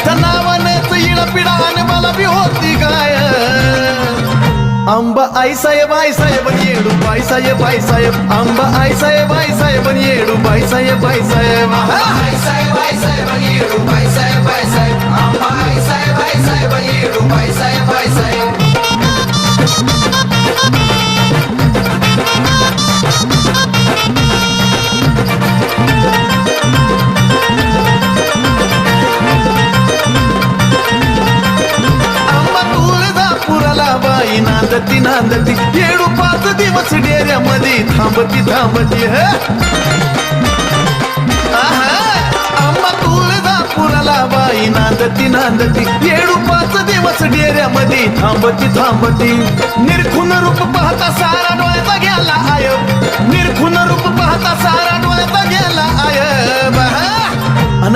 नुसतं नावानेच इळपिडा आणि मला बी होती काय आंबा आई साहेब येडू बाई साहेब आंबा आई साहेब येडू बाई साहेब आई साहेब येडू बाई साहेब आंबा आई साहेब येडू बाई साहेब आंबा तुळजापुराला बाई नांदती येडू 5 दिवस डेऱ्यामध्ये थांबती ह आंबा तुळजापुराला बाई नांदती येडू 5 दिवस डेऱ्यामध्ये थांबती निरखून रूप पाहता सारा डोळ्याचा गेला आय निरखून रूप पाहता सारा डोळ्याचा गेला आय अन